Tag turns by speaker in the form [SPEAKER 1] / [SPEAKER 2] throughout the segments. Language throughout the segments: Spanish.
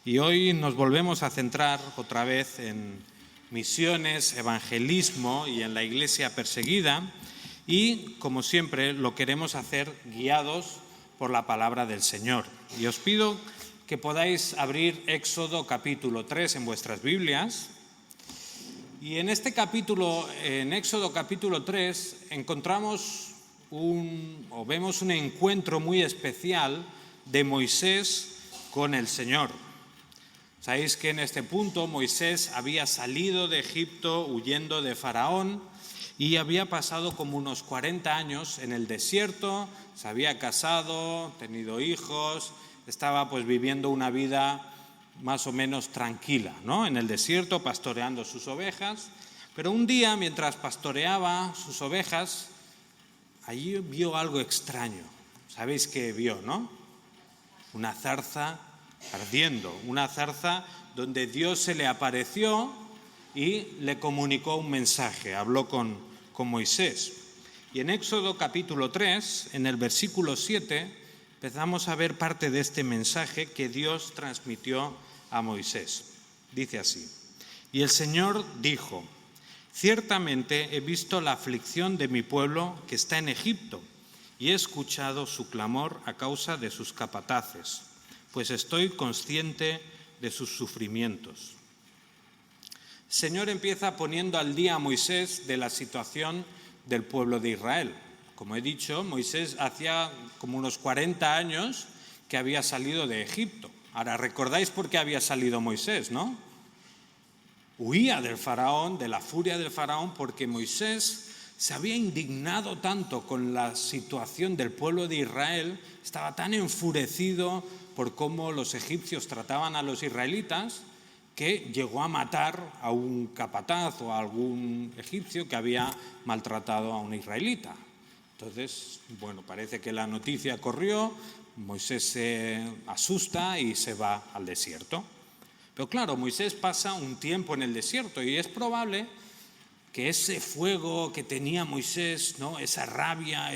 [SPEAKER 1] Y hoy nos volvemos a centrar otra vez en misiones, evangelismo y en la iglesia perseguida. Y, como siempre, lo queremos hacer guiados por la palabra del Señor. Y os pido que podáis abrir Éxodo capítulo 3 en vuestras Biblias. Y en este capítulo, en Éxodo capítulo 3, encontramos vemos un encuentro muy especial de Moisés con el Señor. Sabéis que en este punto Moisés había salido de Egipto huyendo de Faraón y había pasado como unos 40 años en el desierto, se había casado, tenido hijos, estaba pues viviendo una vida más o menos tranquila, ¿no? En el desierto, pastoreando sus ovejas. Pero un día, mientras pastoreaba sus ovejas, allí vio algo extraño. ¿Sabéis qué vio, no? Una zarza ardiendo, una zarza donde Dios se le apareció y le comunicó un mensaje, habló con Moisés. Y en Éxodo capítulo 3, en el versículo 7, empezamos a ver parte de este mensaje que Dios transmitió a Moisés. Dice así: y el Señor dijo: ciertamente he visto la aflicción de mi pueblo que está en Egipto y he escuchado su clamor a causa de sus capataces, pues estoy consciente de sus sufrimientos. El Señor empieza poniendo al día a Moisés de la situación del pueblo de Israel. Como he dicho, Moisés hacía como unos 40 años que había salido de Egipto. Ahora, ¿recordáis por qué había salido Moisés, no? Huía del faraón, de la furia del faraón, porque Moisés se había indignado tanto con la situación del pueblo de Israel, estaba tan enfurecido por cómo los egipcios trataban a los israelitas, que llegó a matar a un capataz o a algún egipcio que había maltratado a un israelita. Entonces, bueno, parece que la noticia corrió, Moisés se asusta y se va al desierto. Pero claro, Moisés pasa un tiempo en el desierto y es probable que ese fuego que tenía Moisés, ¿no?, esa rabia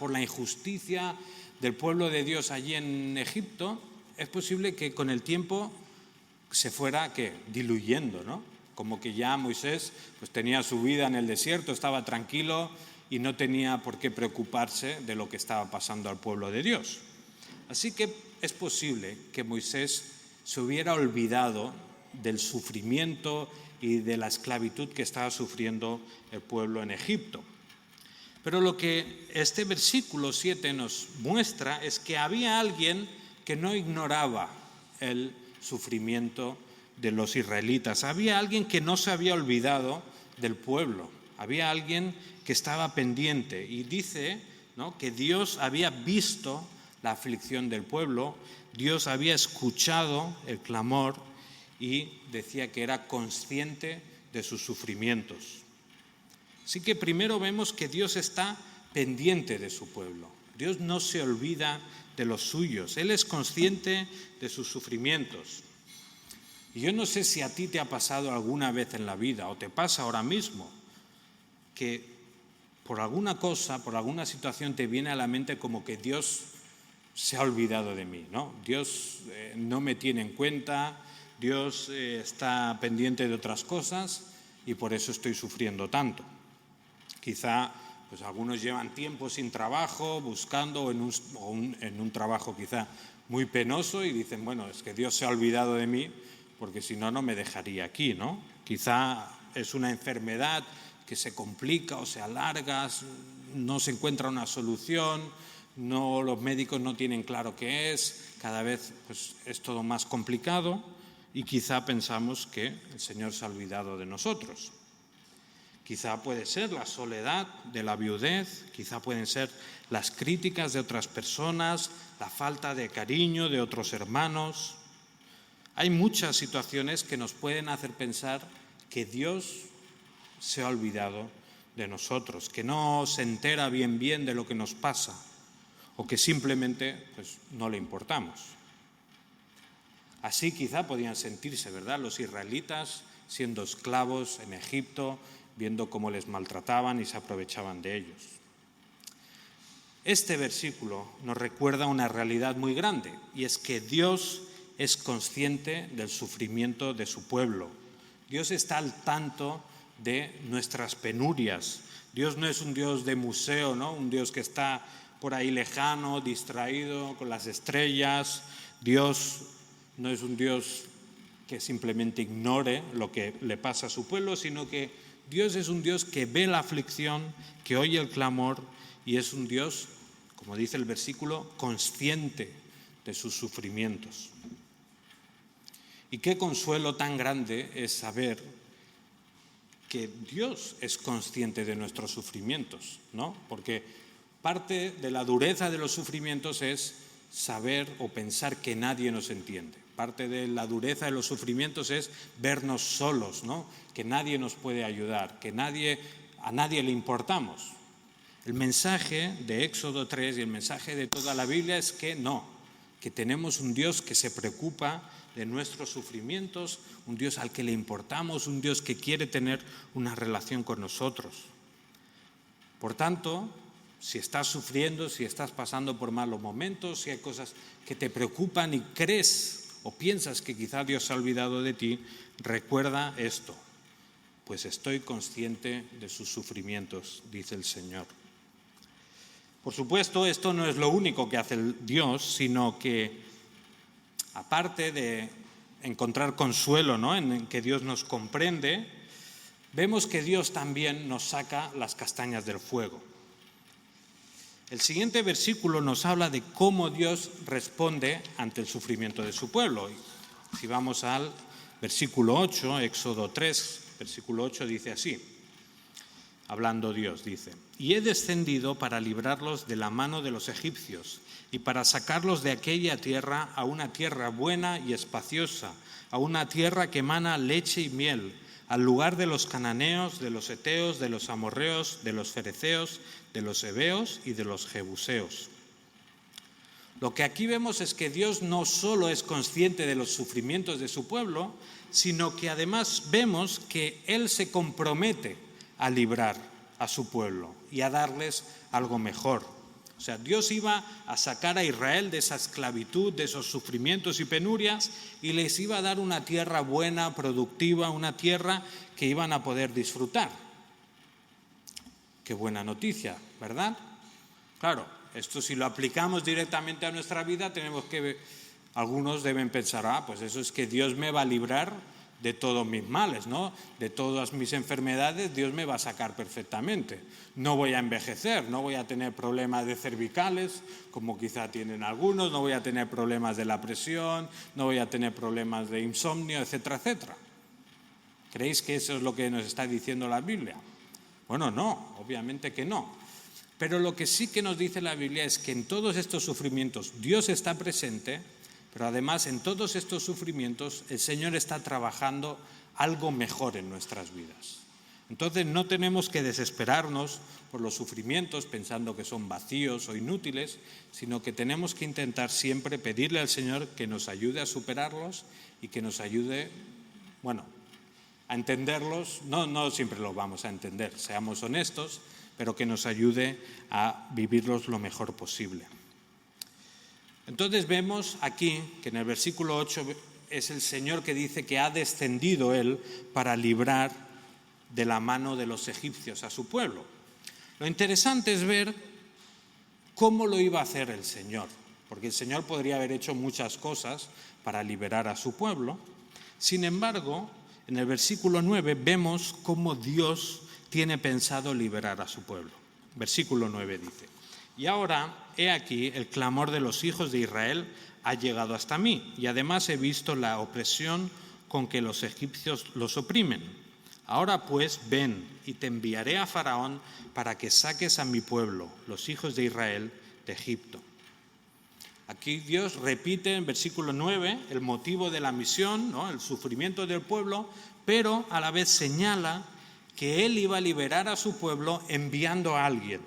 [SPEAKER 1] por la injusticia del pueblo de Dios allí en Egipto, es posible que con el tiempo se fuera diluyendo, ¿no? Como que ya Moisés pues tenía su vida en el desierto, estaba tranquilo y no tenía por qué preocuparse de lo que estaba pasando al pueblo de Dios. Así que es posible que Moisés se hubiera olvidado del sufrimiento y de la esclavitud que estaba sufriendo el pueblo en Egipto. Pero lo que este versículo 7 nos muestra es que había alguien que no ignoraba el sufrimiento de los israelitas. Había alguien que no se había olvidado del pueblo. Había alguien que estaba pendiente y dice, ¿no?, que Dios había visto la aflicción del pueblo, Dios había escuchado el clamor y decía que era consciente de sus sufrimientos. Así que primero vemos que Dios está pendiente de su pueblo. Dios no se olvida de los suyos. Él es consciente de sus sufrimientos. Y yo no sé si a ti te ha pasado alguna vez en la vida o te pasa ahora mismo que por alguna cosa, por alguna situación te viene a la mente como que Dios se ha olvidado de mí, ¿no? Dios no me tiene en cuenta, Dios está pendiente de otras cosas y por eso estoy sufriendo tanto. Quizá pues algunos llevan tiempo sin trabajo, buscando en un trabajo quizá muy penoso y dicen, bueno, es que Dios se ha olvidado de mí porque si no, no me dejaría aquí, ¿no? Quizá es una enfermedad que se complica o se alarga, no se encuentra una solución, los médicos no tienen claro qué es, cada vez pues, es todo más complicado y quizá pensamos que el Señor se ha olvidado de nosotros. Quizá puede ser la soledad de la viudez, quizá pueden ser las críticas de otras personas, la falta de cariño de otros hermanos. Hay muchas situaciones que nos pueden hacer pensar que Dios se ha olvidado de nosotros, que no se entera bien de lo que nos pasa o que simplemente pues, no le importamos. Así quizá podían sentirse, ¿verdad?, los israelitas siendo esclavos en Egipto, viendo cómo les maltrataban y se aprovechaban de ellos. Este versículo nos recuerda una realidad muy grande, y es que Dios es consciente del sufrimiento de su pueblo. Dios está al tanto de nuestras penurias. Dios no es un Dios de museo, ¿no? Un Dios que está por ahí lejano, distraído con las estrellas. Dios no es un Dios que simplemente ignore lo que le pasa a su pueblo, sino que Dios es un Dios que ve la aflicción, que oye el clamor, y es un Dios, como dice el versículo, consciente de sus sufrimientos. Y qué consuelo tan grande es saber que Dios es consciente de nuestros sufrimientos, ¿no? Porque parte de la dureza de los sufrimientos es saber o pensar que nadie nos entiende. Parte de la dureza de los sufrimientos es vernos solos, ¿no? Que nadie nos puede ayudar, que a nadie le importamos. El mensaje de Éxodo 3 y el mensaje de toda la Biblia es que no, que tenemos un Dios que se preocupa de nuestros sufrimientos, un Dios al que le importamos, un Dios que quiere tener una relación con nosotros. Por tanto, si estás sufriendo, si estás pasando por malos momentos, si hay cosas que te preocupan y crees o piensas que quizá Dios se ha olvidado de ti, recuerda esto: pues estoy consciente de sus sufrimientos, dice el Señor. Por supuesto, esto no es lo único que hace el Dios, sino que aparte de encontrar consuelo, ¿no?, en que Dios nos comprende, vemos que Dios también nos saca las castañas del fuego. El siguiente versículo nos habla de cómo Dios responde ante el sufrimiento de su pueblo. Si vamos al versículo 8, Éxodo 3, versículo 8 dice así, hablando Dios, dice: «Y he descendido para librarlos de la mano de los egipcios y para sacarlos de aquella tierra a una tierra buena y espaciosa, a una tierra que emana leche y miel, al lugar de los cananeos, de los heteos, de los amorreos, de los fereceos, de los heveos y de los jebuseos». Lo que aquí vemos es que Dios no solo es consciente de los sufrimientos de su pueblo, sino que además vemos que Él se compromete a librar a su pueblo y a darles algo mejor. O sea, Dios iba a sacar a Israel de esa esclavitud, de esos sufrimientos y penurias, y les iba a dar una tierra buena, productiva, una tierra que iban a poder disfrutar. Qué buena noticia, ¿verdad? Claro, esto si lo aplicamos directamente a nuestra vida, algunos deben pensar, pues eso es que Dios me va a librar de todos mis males, ¿no? De todas mis enfermedades, Dios me va a sacar perfectamente. No voy a envejecer, no voy a tener problemas de cervicales, como quizá tienen algunos, no voy a tener problemas de la presión, no voy a tener problemas de insomnio, etcétera, etcétera. ¿Creéis que eso es lo que nos está diciendo la Biblia? Bueno, no, obviamente que no. Pero lo que sí que nos dice la Biblia es que en todos estos sufrimientos Dios está presente, pero además en todos estos sufrimientos el Señor está trabajando algo mejor en nuestras vidas. Entonces no tenemos que desesperarnos por los sufrimientos pensando que son vacíos o inútiles, sino que tenemos que intentar siempre pedirle al Señor que nos ayude a superarlos y que nos ayude, a entenderlos. No siempre los vamos a entender, seamos honestos, pero que nos ayude a vivirlos lo mejor posible. Entonces vemos aquí que en el versículo 8 es el Señor que dice que ha descendido Él para librar de la mano de los egipcios a su pueblo. Lo interesante es ver cómo lo iba a hacer el Señor, porque el Señor podría haber hecho muchas cosas para liberar a su pueblo. Sin embargo, en el versículo 9 vemos cómo Dios tiene pensado liberar a su pueblo. Versículo 9 dice: «Y ahora, he aquí, el clamor de los hijos de Israel ha llegado hasta mí, y además he visto la opresión con que los egipcios los oprimen. Ahora pues, ven, y te enviaré a Faraón para que saques a mi pueblo, los hijos de Israel, de Egipto». Aquí Dios repite en versículo 9 el motivo de la misión, ¿no?, el sufrimiento del pueblo, pero a la vez señala que Él iba a liberar a su pueblo enviando a alguien,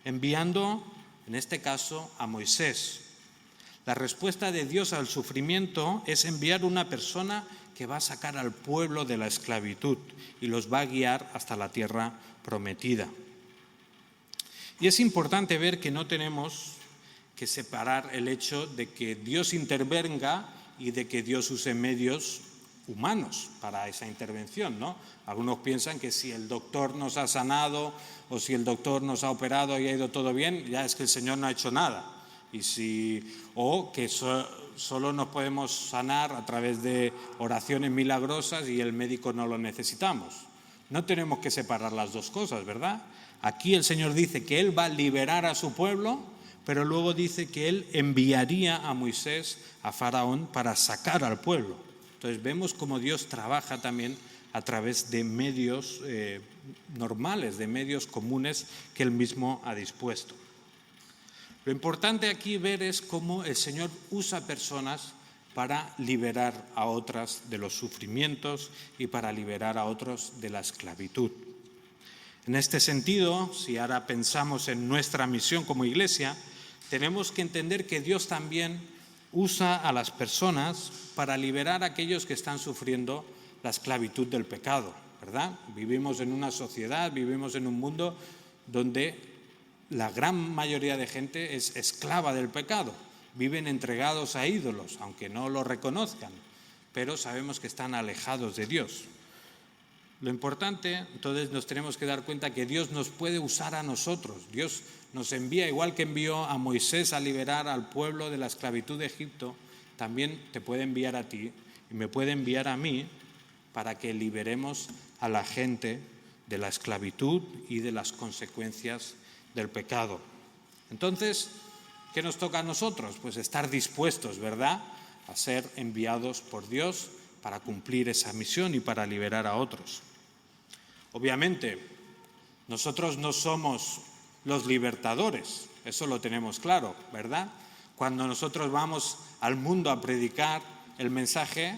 [SPEAKER 1] enviando, en este caso, a Moisés. La respuesta de Dios al sufrimiento es enviar una persona que va a sacar al pueblo de la esclavitud y los va a guiar hasta la tierra prometida. Y es importante ver que no tenemos que separar el hecho de que Dios intervenga y de que Dios use medios humanos para esa intervención, ¿no? Algunos piensan que si el doctor nos ha sanado o si el doctor nos ha operado y ha ido todo bien, ya es que el Señor no ha hecho nada. O que solo nos podemos sanar a través de oraciones milagrosas y el médico no lo necesitamos. No tenemos que separar las dos cosas, ¿verdad? Aquí el Señor dice que Él va a liberar a su pueblo, pero luego dice que Él enviaría a Moisés a Faraón para sacar al pueblo. Entonces vemos cómo Dios trabaja también a través de medios normales, de medios comunes que Él mismo ha dispuesto. Lo importante aquí ver es cómo el Señor usa personas para liberar a otras de los sufrimientos y para liberar a otros de la esclavitud. En este sentido, si ahora pensamos en nuestra misión como iglesia, tenemos que entender que Dios también usa a las personas para liberar a aquellos que están sufriendo la esclavitud del pecado, ¿verdad? Vivimos en una sociedad, vivimos en un mundo donde la gran mayoría de gente es esclava del pecado. Viven entregados a ídolos, aunque no lo reconozcan, pero sabemos que están alejados de Dios. Lo importante, entonces, nos tenemos que dar cuenta que Dios nos puede usar a nosotros. Dios nos envía, igual que envió a Moisés a liberar al pueblo de la esclavitud de Egipto, también te puede enviar a ti y me puede enviar a mí para que liberemos a la gente de la esclavitud y de las consecuencias del pecado. Entonces, ¿qué nos toca a nosotros? Pues estar dispuestos, ¿verdad?, a ser enviados por Dios para cumplir esa misión y para liberar a otros. Obviamente, nosotros no somos los libertadores, eso lo tenemos claro, ¿verdad? Cuando nosotros vamos al mundo a predicar el mensaje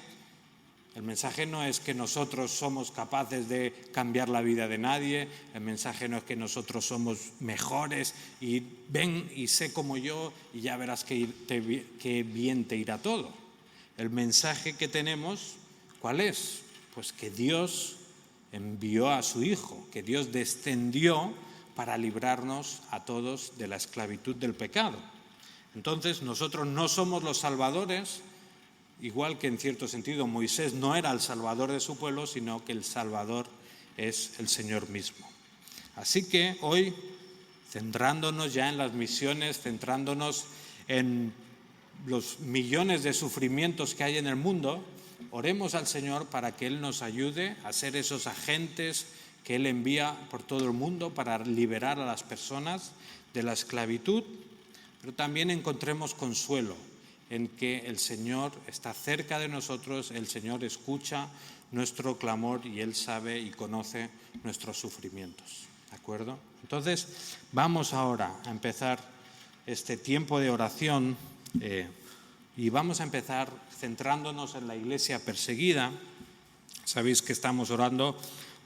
[SPEAKER 1] no es que nosotros somos capaces de cambiar la vida de nadie, el mensaje no es que nosotros somos mejores y ven y sé como yo y ya verás qué bien te irá todo. El mensaje que tenemos, ¿cuál es? Pues que Dios envió a su Hijo, que Dios descendió para librarnos a todos de la esclavitud del pecado. Entonces nosotros no somos los salvadores, igual que en cierto sentido Moisés no era el salvador de su pueblo, sino que el salvador es el Señor mismo. Así que hoy, centrándonos ya en las misiones, centrándonos en los millones de sufrimientos que hay en el mundo, oremos al Señor para que Él nos ayude a ser esos agentes que Él envía por todo el mundo para liberar a las personas de la esclavitud, pero también encontremos consuelo en que el Señor está cerca de nosotros, el Señor escucha nuestro clamor y Él sabe y conoce nuestros sufrimientos. ¿De acuerdo? Entonces, vamos ahora a empezar este tiempo de oración y vamos a empezar centrándonos en la iglesia perseguida. Sabéis que estamos orando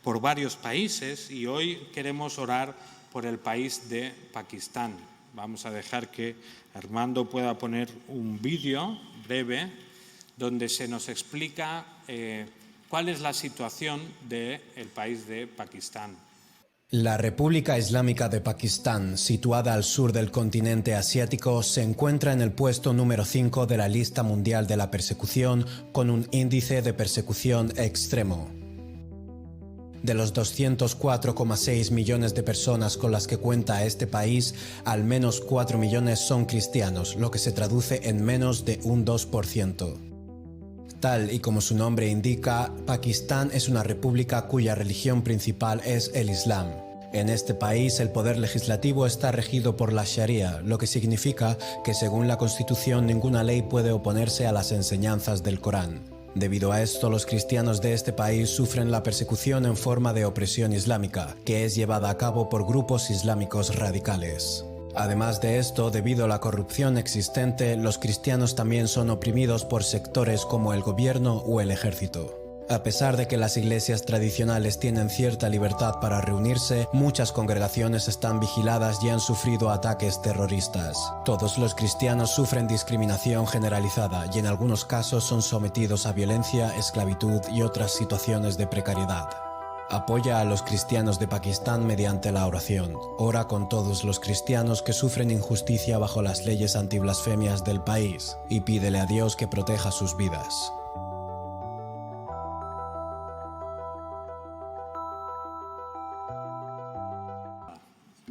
[SPEAKER 1] por varios países y hoy queremos orar por el país de Pakistán. Vamos a dejar que Armando pueda poner un vídeo breve donde se nos explica cuál es la situación del país de Pakistán.
[SPEAKER 2] La República Islámica de Pakistán, situada al sur del continente asiático, se encuentra en el puesto número 5 de la lista mundial de la persecución, con un índice de persecución extremo. De los 204,6 millones de personas con las que cuenta este país, al menos 4 millones son cristianos, lo que se traduce en menos de un 2%. Tal y como su nombre indica, Pakistán es una república cuya religión principal es el Islam. En este país el poder legislativo está regido por la Sharia, lo que significa que según la Constitución ninguna ley puede oponerse a las enseñanzas del Corán. Debido a esto, los cristianos de este país sufren la persecución en forma de opresión islámica, que es llevada a cabo por grupos islámicos radicales. Además de esto, debido a la corrupción existente, los cristianos también son oprimidos por sectores como el gobierno o el ejército. A pesar de que las iglesias tradicionales tienen cierta libertad para reunirse, muchas congregaciones están vigiladas y han sufrido ataques terroristas. Todos los cristianos sufren discriminación generalizada y en algunos casos son sometidos a violencia, esclavitud y otras situaciones de precariedad. Apoya a los cristianos de Pakistán mediante la oración. Ora con todos los cristianos que sufren injusticia bajo las leyes antiblasfemias del país y pídele a Dios que proteja sus vidas.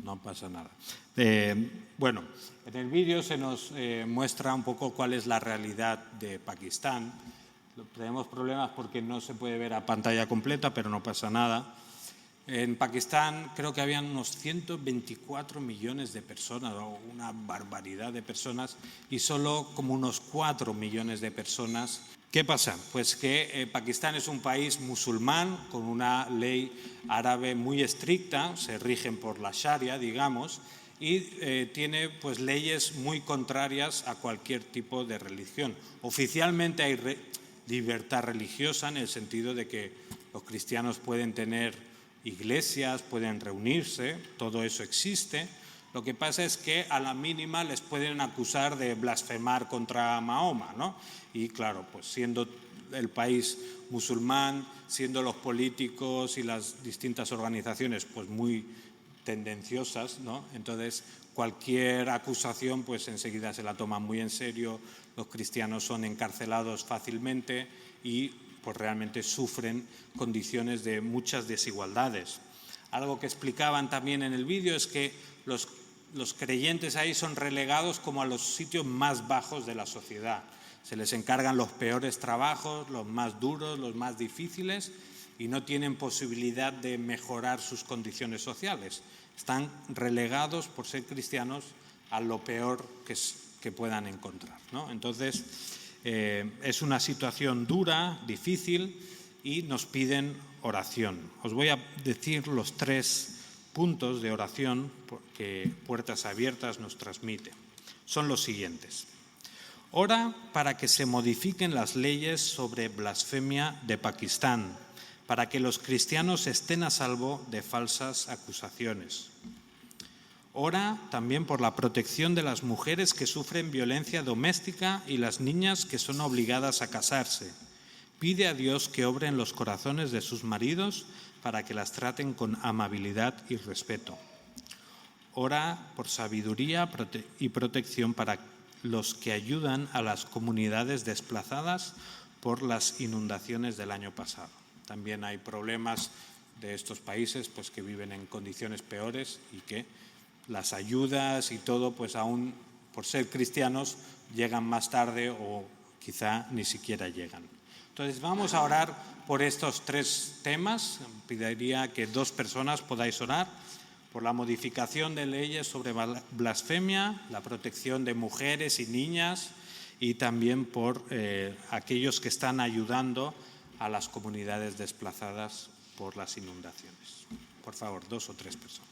[SPEAKER 1] No pasa nada. Bueno, en el vídeo se nos muestra un poco cuál es la realidad de Pakistán. Tenemos problemas porque no se puede ver a pantalla completa, pero no pasa nada. En Pakistán creo que habían unos 124 millones de personas, o una barbaridad de personas, y solo como unos 4 millones de personas. ¿Qué pasa? Pues que Pakistán es un país musulmán con una ley árabe muy estricta, se rigen por la Sharia, digamos, y tiene pues leyes muy contrarias a cualquier tipo de religión. Oficialmente hay libertad religiosa en el sentido de que los cristianos pueden tener iglesias, pueden reunirse, todo eso existe. Lo que pasa es que a la mínima les pueden acusar de blasfemar contra Mahoma, ¿no? Y claro, pues siendo el país musulmán, siendo los políticos y las distintas organizaciones pues muy tendenciosas, ¿no? Entonces cualquier acusación pues enseguida se la toman muy en serio, los cristianos son encarcelados fácilmente y pues realmente sufren condiciones de muchas desigualdades. Algo que explicaban también en el vídeo es que los creyentes ahí son relegados como a los sitios más bajos de la sociedad. Se les encargan los peores trabajos, los más duros, los más difíciles, y no tienen posibilidad de mejorar sus condiciones sociales. Están relegados, por ser cristianos, a lo peor que puedan encontrar, ¿no? Entonces, es una situación dura, difícil, y nos piden oración. Os voy a decir los 3 puntos de oración que Puertas Abiertas nos transmite. Son los siguientes. Ora para que se modifiquen las leyes sobre blasfemia de Pakistán, para que los cristianos estén a salvo de falsas acusaciones. Ora también por la protección de las mujeres que sufren violencia doméstica y las niñas que son obligadas a casarse. Pide a Dios que obre en los corazones de sus maridos para que las traten con amabilidad y respeto. Ora por sabiduría y protección para los que ayudan a las comunidades desplazadas por las inundaciones del año pasado. También hay problemas de estos países pues, que viven en condiciones peores y que las ayudas y todo, pues aún por ser cristianos, llegan más tarde o quizá ni siquiera llegan. Entonces vamos a orar por estos 3 temas. Pediría que 2 personas podáis orar por la modificación de leyes sobre blasfemia, la protección de mujeres y niñas y también por aquellos que están ayudando a las comunidades desplazadas por las inundaciones. Por favor, 2 o 3 personas.